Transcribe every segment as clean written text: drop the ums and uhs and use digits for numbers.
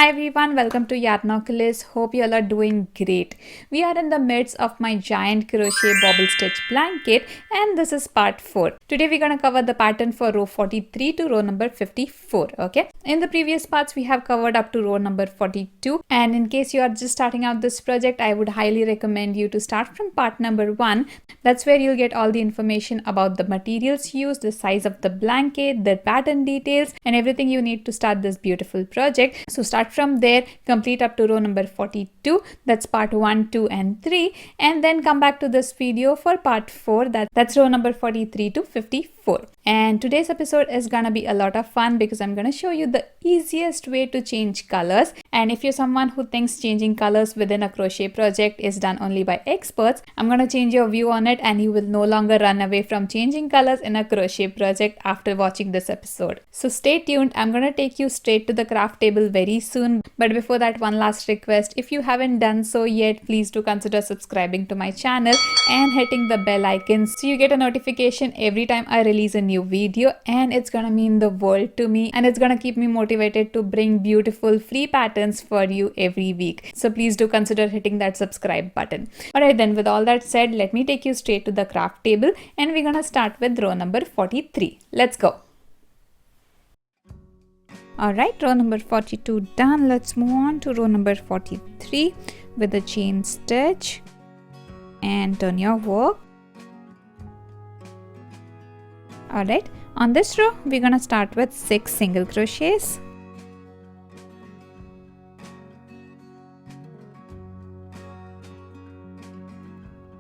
Hi everyone, welcome to Yarnoculous. Hope you all are doing great. We are in the midst of my giant crochet bobble stitch blanket and this is part 4. Today we're going to cover the pattern for row 43 to row number 54. Okay. In the previous parts we have covered up to row number 42, and in case you are just starting out this project, I would highly recommend you to start from part number 1. That's where you'll get all the information about the materials used, the size of the blanket, the pattern details and everything you need to start this beautiful project. So start from there, complete up to row number 42. That's part 1, 2 and 3, and then come back to this video for part 4. That's row number 43 to 54. And today's episode is gonna be a lot of fun because I'm gonna show you the easiest way to change colors. And if you're someone who thinks changing colors within a crochet project is done only by experts, I'm gonna change your view on it and you will no longer run away from changing colors in a crochet project after watching this episode. So stay tuned, I'm gonna take you straight to the craft table very soon. But before that, one last request: if you haven't done so yet, please do consider subscribing to my channel and hitting the bell icon so you get a notification every time I release a new video, and it's gonna mean the world to me and it's gonna keep me motivated to bring beautiful free patterns for you every week. So please do consider hitting that subscribe button. Alright then, with all that said, let me take you straight to the craft table and we're gonna start with row number 43. Let's go. Alright, row number 42 done. Let's move on to row number 43 with a chain stitch and turn your work. Alright, on this row we're gonna start with 6 single crochets.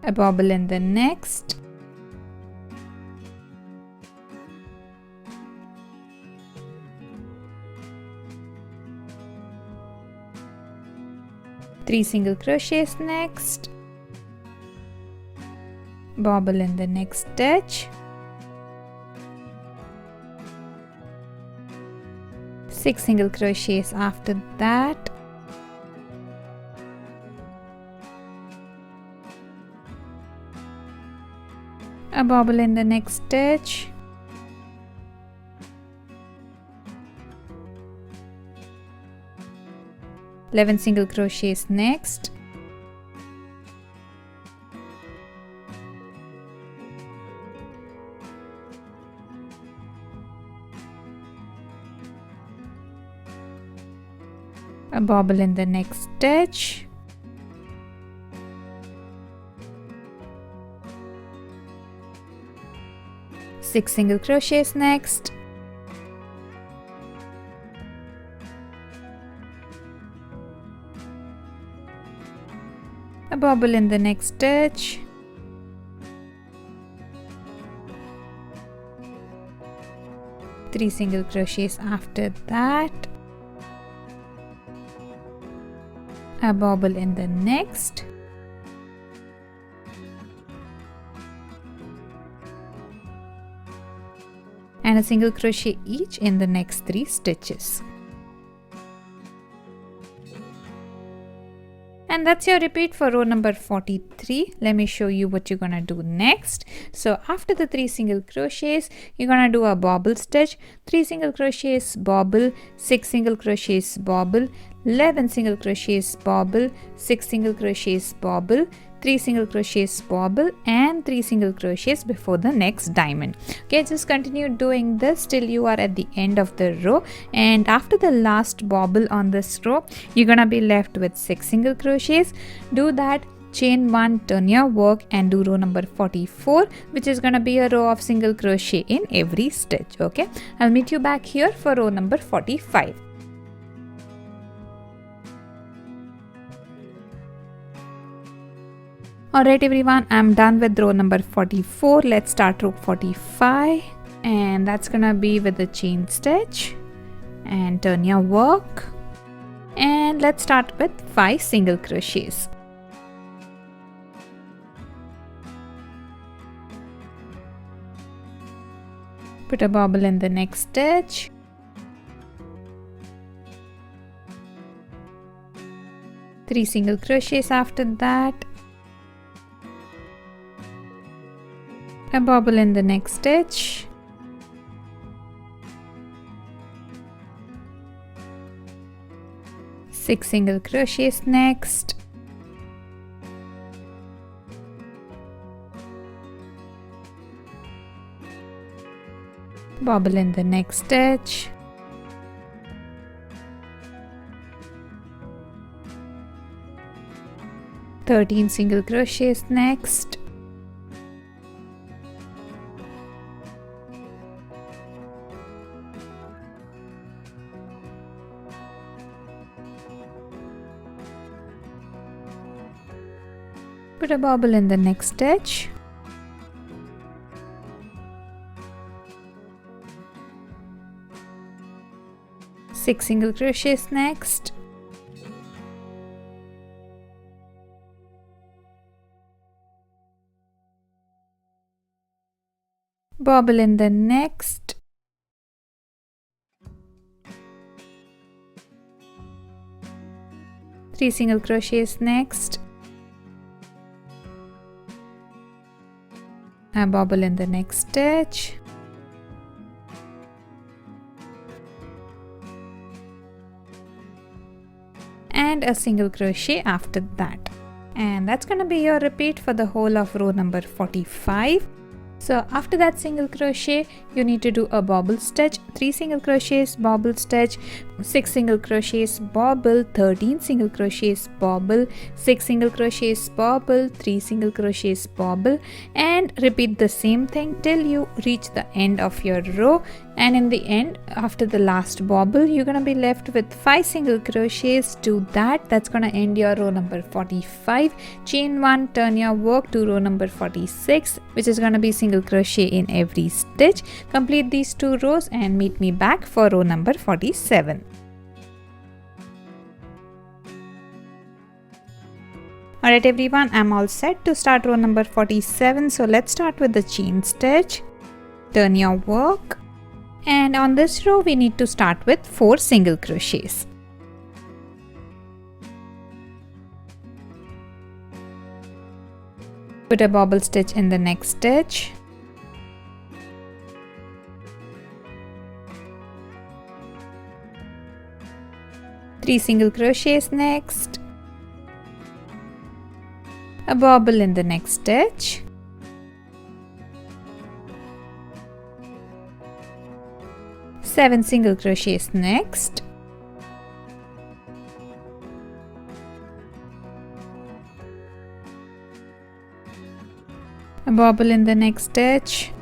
A bobble in the next. Three single crochets next. Bobble in the next stitch. 6 single crochets after that. A bobble in the next stitch. Eleven single crochets next. A bobble in the next stitch. Six single crochets next. A bobble in the next stitch. Three single crochets after that. A bobble in the next. And a single crochet each in the next 3 stitches. And that's your repeat for row number 43. Let me show you what you're gonna do next. So after the 3 single crochets, you're gonna do a bobble stitch, 3 single crochets, bobble, 6 single crochets, bobble, 11 single crochets, bobble, 6 single crochets, bobble, 3 single crochets, bobble and 3 single crochets before the next diamond. Okay, just continue doing this till you are at the end of the row, and after the last bobble on this row you're gonna be left with 6 single crochets. Do that, chain 1, turn your work and do row number 44, which is gonna be a row of single crochet in every stitch. Okay, I'll meet you back here for row number 45. Alright everyone, I'm done with row number 44. Let's start row 45, and that's gonna be with the chain stitch and turn your work, and let's start with 5 single crochets. Put a bobble in the next stitch. Three single crochets after that. A bobble in the next stitch. 6 single crochets next. Bobble in the next stitch. Thirteen single crochets next. Put a bobble in the next stitch. Six single crochets next. Bobble in the next. Three single crochets next. A bobble in the next stitch. And a single crochet after that. And that's going to be your repeat for the whole of row number 45. So after that single crochet, you need to do a bobble stitch, 3 single crochets, bobble stitch, 6 single crochets, bobble, 13 single crochets, bobble, 6 single crochets, bobble, 3 single crochets, bobble, and repeat the same thing till you reach the end of your row. And in the end, after the last bobble, you're gonna be left with 5 single crochets. Do that. That's gonna end your row number 45. Chain 1, turn your work to row number 46, which is gonna be single crochet in every stitch. Complete these 2 rows and meet me back for row number 47. Alright everyone, I'm all set to start row number 47. So let's start with the chain stitch. Turn your work. And on this row, we need to start with 4 single crochets. Put a bobble stitch in the next stitch. Three single crochets next. A bobble in the next stitch. Seven single crochets next. A bobble in the next stitch.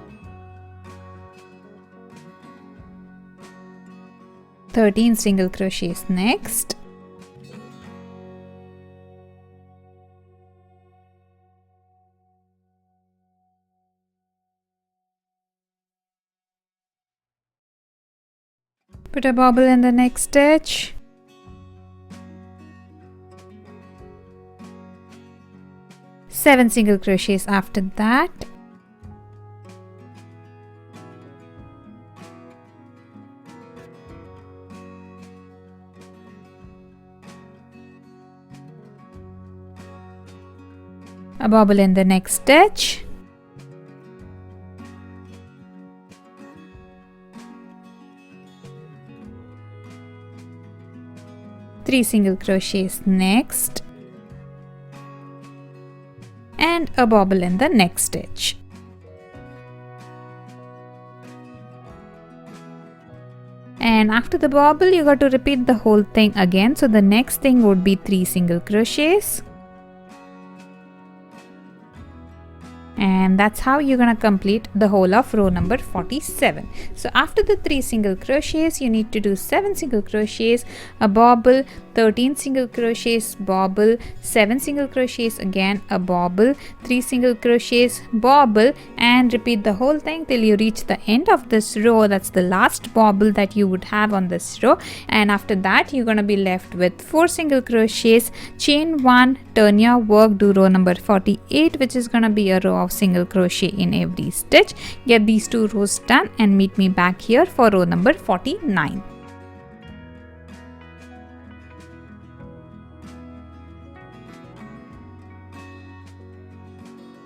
13 single crochets next. Put a bobble in the next stitch. Seven single crochets after that. A bobble in the next stitch. Three single crochets next. And a bobble in the next stitch. And after the bobble, you got to repeat the whole thing again. So the next thing would be 3 single crochets. And that's how you're gonna complete the whole of row number 47. So after the 3 single crochets, you need to do 7 single crochets, a bobble, 13 single crochets, bobble, 7 single crochets again, a bobble, 3 single crochets, bobble, and repeat the whole thing till you reach the end of this row. That's the last bobble that you would have on this row. And after that, you're gonna be left with 4 single crochets, chain 1, turn your work, do row number 48, which is gonna be a row of single crochet in every stitch. Get these 2 rows done and meet me back here for row number 49.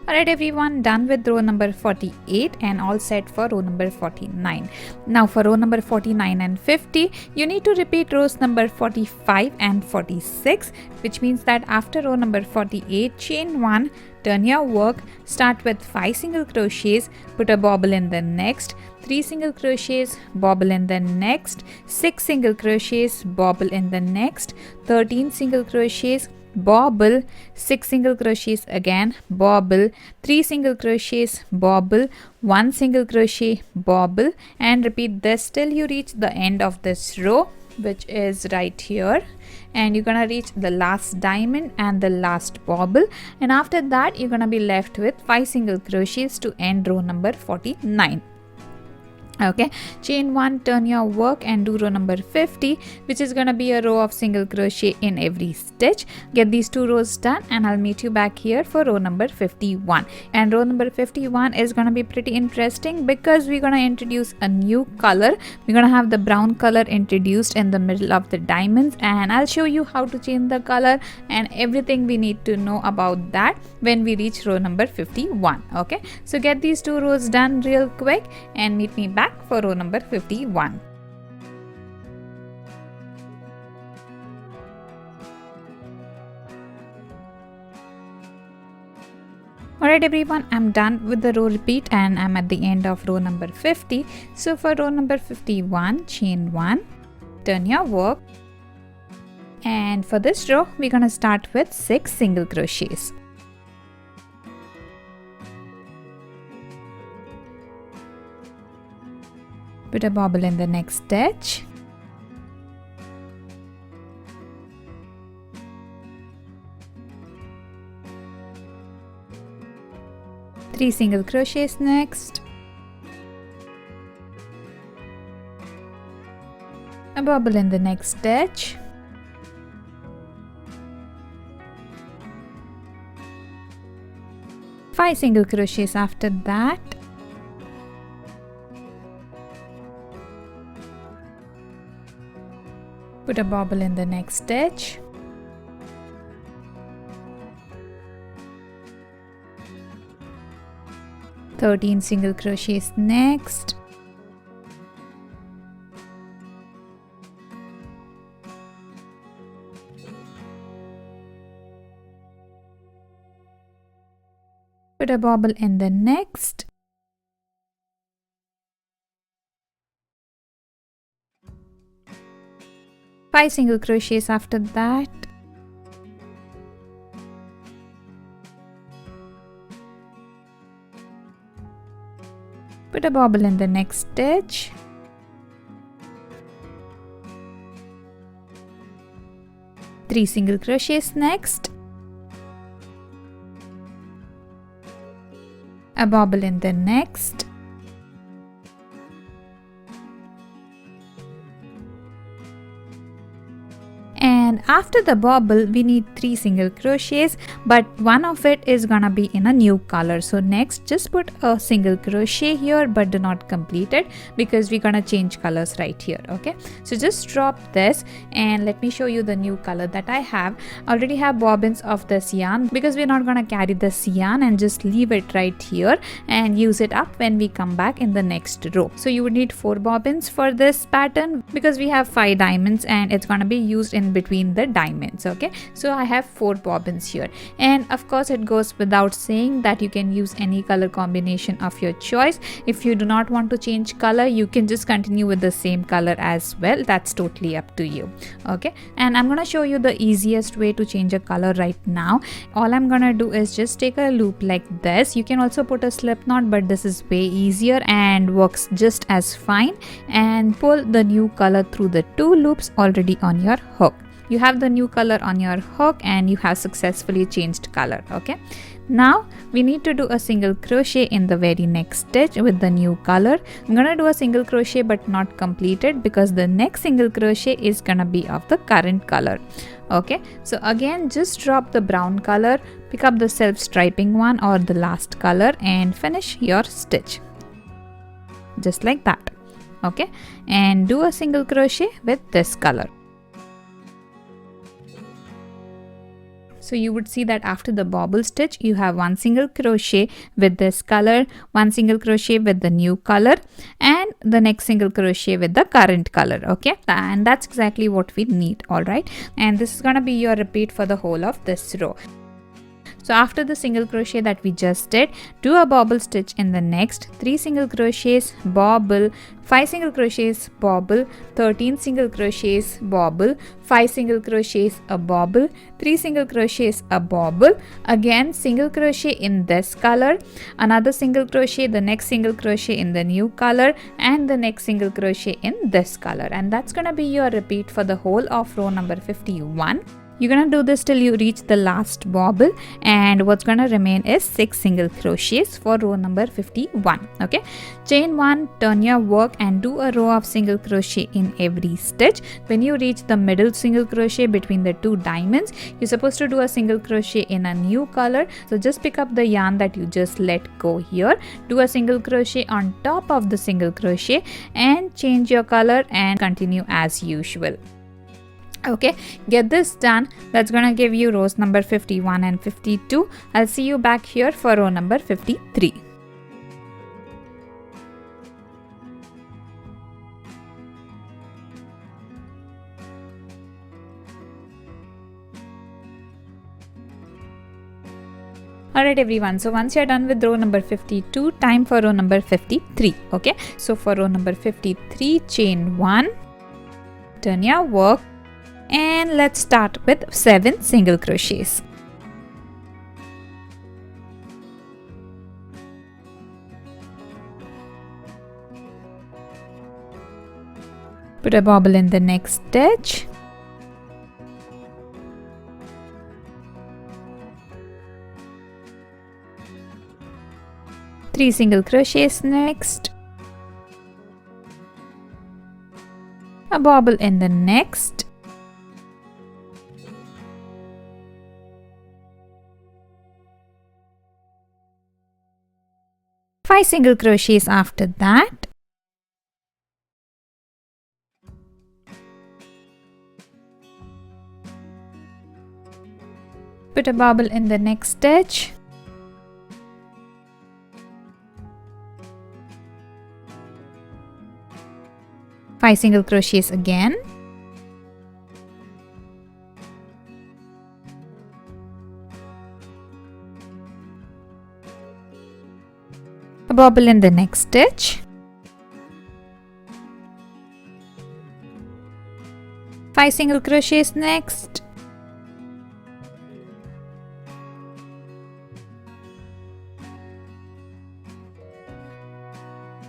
Alright everyone, done with row number 48 and all set for row number 49. Now for row number 49 and 50, you need to repeat rows number 45 and 46, which means that after row number 48, chain 1, turn your work, start with 5 single crochets, put a bobble in the next, 3 single crochets, bobble in the next, 6 single crochets, bobble in the next, 13 single crochets, bobble, 6 single crochets again, bobble, 3 single crochets, bobble, 1 single crochet, bobble, and repeat this till you reach the end of this row, which is right here, and you're gonna reach the last diamond and the last bobble, and after that you're gonna be left with 5 single crochets to end row number 49. Okay, chain 1, turn your work and do row number 50, which is gonna be a row of single crochet in every stitch. Get these 2 rows done and I'll meet you back here for row number 51. And row number 51 is gonna be pretty interesting because we're gonna introduce a new color. We're gonna have the brown color introduced in the middle of the diamonds, and I'll show you how to change the color and everything we need to know about that when we reach row number 51. Okay, so get these 2 rows done real quick and meet me back for row number 51. Alright everyone, I'm done with the row repeat and I'm at the end of row number 50. So for row number 51, chain 1, turn your work, and for this row we're gonna start with 6 single crochets. Put a bobble in the next stitch. Three single crochets next. A bobble in the next stitch. Five single crochets after that. Put a bobble in the next stitch. Thirteen single crochets next. Put a bobble in the next. Five single crochets after that. Put a bobble in the next stitch. Three single crochets next. A bobble in the next. And after the bobble we need 3 single crochets, but one of it is gonna be in a new color. So next just put a single crochet here, but do not complete it because we're gonna change colors right here. Okay, so just drop this and let me show you the new color that I have. I already have bobbins of this yarn because we're not gonna carry this yarn, and just leave it right here and use it up when we come back in the next row. So you would need 4 bobbins for this pattern because we have 5 diamonds and it's gonna be used in between the diamonds. Okay, so I have 4 bobbins here, and of course it goes without saying that you can use any color combination of your choice. If you do not want to change color, you can just continue with the same color as well. That's totally up to you. Okay, and I'm gonna show you the easiest way to change a color right now. All I'm gonna do is just take a loop like this. You can also put a slip knot, but this is way easier and works just as fine, and pull the new color through the 2 loops already on your hook. You have the new color on your hook and you have successfully changed color. Okay, now we need to do a single crochet in the very next stitch with the new color. I'm gonna do a single crochet but not completed because the next single crochet is gonna be of the current color. Okay, so again just drop the brown color, pick up the self striping one or the last color and finish your stitch just like that. Okay, and do a single crochet with this color. So you would see that after the bobble stitch, you have one single crochet with this color, one single crochet with the new color, and the next single crochet with the current color. Okay, and that's exactly what we need. All right, and this is gonna be your repeat for the whole of this row. So after the single crochet that we just did, do a bobble stitch in the next 3 single crochets, bobble, 5 single crochets, bobble, 13 single crochets, bobble, 5 single crochets, a bobble, 3 single crochets, a bobble, again single crochet in this color, another single crochet, the next single crochet in the new color, and the next single crochet in this color. And that's gonna be your repeat for the whole of row number 51. You're gonna do this till you reach the last bobble, and what's gonna remain is 6 single crochets for row number 51. Okay, chain 1, turn your work and do a row of single crochet in every stitch. When you reach the middle single crochet between the 2 diamonds, you're supposed to do a single crochet in a new color. So just pick up the yarn that you just let go here, do a single crochet on top of the single crochet and change your color and continue as usual. Okay, get this done. That's gonna give you rows number 51 and 52. I'll see you back here for row number 53. Alright everyone, so once you're done with row number 52, time for row number 53. Okay, so for row number 53, chain 1, turn your work, and let's start with 7 single crochets. Put a bobble in the next stitch. Three single crochets next. A bobble in the next. Five single crochets after that. Put a bobble in the next stitch. Five single crochets again. A bobble in the next stitch. Five single crochets next.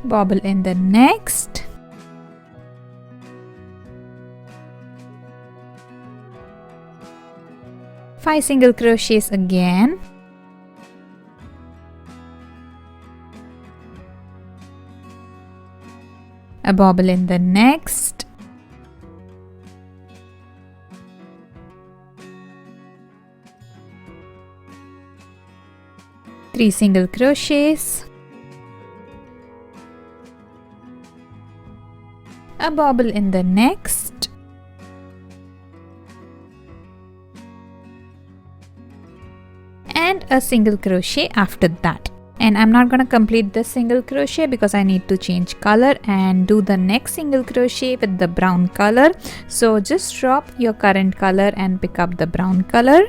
Bobble in the next. Five single crochets again. A bobble in the next. Three single crochets. A bobble in the next. And a single crochet after that. And I'm not going to complete this single crochet because I need to change color and do the next single crochet with the brown color. So just drop your current color and pick up the brown color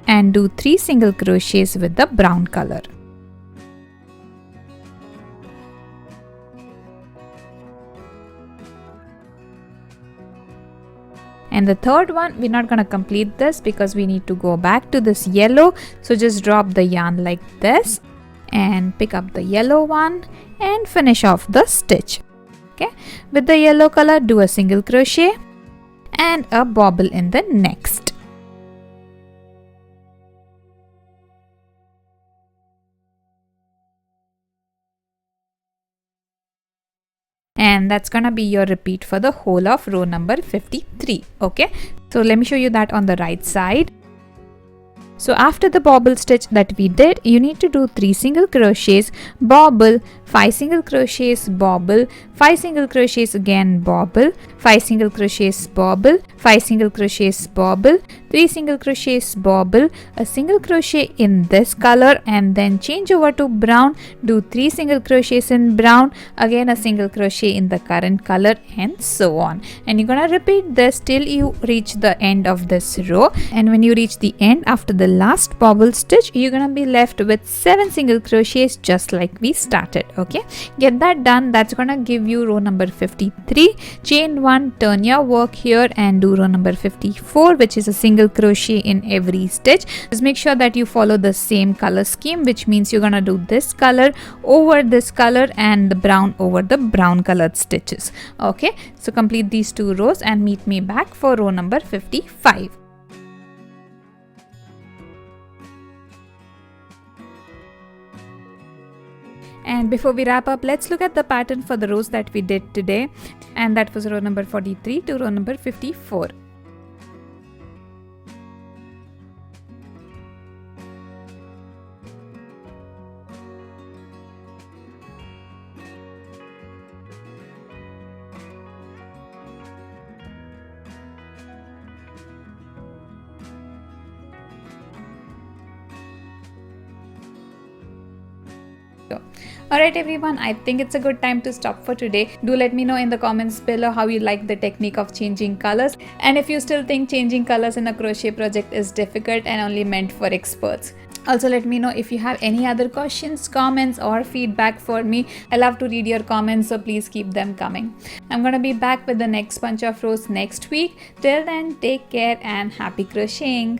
and do 3 single crochets with the brown color. And the third one, we're not going to complete this because we need to go back to this yellow. So just drop the yarn like this and pick up the yellow one and finish off the stitch. Okay, with the yellow color, do a single crochet and a bobble in the next. And that's gonna be your repeat for the whole of row number 53. Okay, so let me show you that on the right side. So after the bobble stitch that we did, you need to do 3 single crochets, bobble, 5 single crochets, bobble, 5 single crochets again, bobble, 5 single crochets, bobble, 5 single crochets, bobble, 3 single crochets bobble, a single crochet in this color, and then change over to brown, do 3 single crochets in brown, again a single crochet in the current color, and so on. And you're gonna repeat this till you reach the end of this row. And when you reach the end, after the last bobble stitch, you're gonna be left with 7 single crochets just like we started. Okay, get that done. That's gonna give you row number 53. Chain 1, turn your work here and do row number 54, which is a single crochet in every stitch. Just make sure that you follow the same color scheme, which means you're gonna do this color over this color and the brown over the brown colored stitches. Okay, so complete these 2 rows and meet me back for row number 55. And before we wrap up, let's look at the pattern for the rows that we did today, and that was row number 43 to row number 54. Alright everyone, I think it's a good time to stop for today. Do let me know in the comments below how you like the technique of changing colors, and if you still think changing colors in a crochet project is difficult and only meant for experts. Also let me know if you have any other questions, comments or feedback for me. I love to read your comments, so please keep them coming. I'm gonna be back with the next bunch of rows next week. Till then, take care and happy crocheting!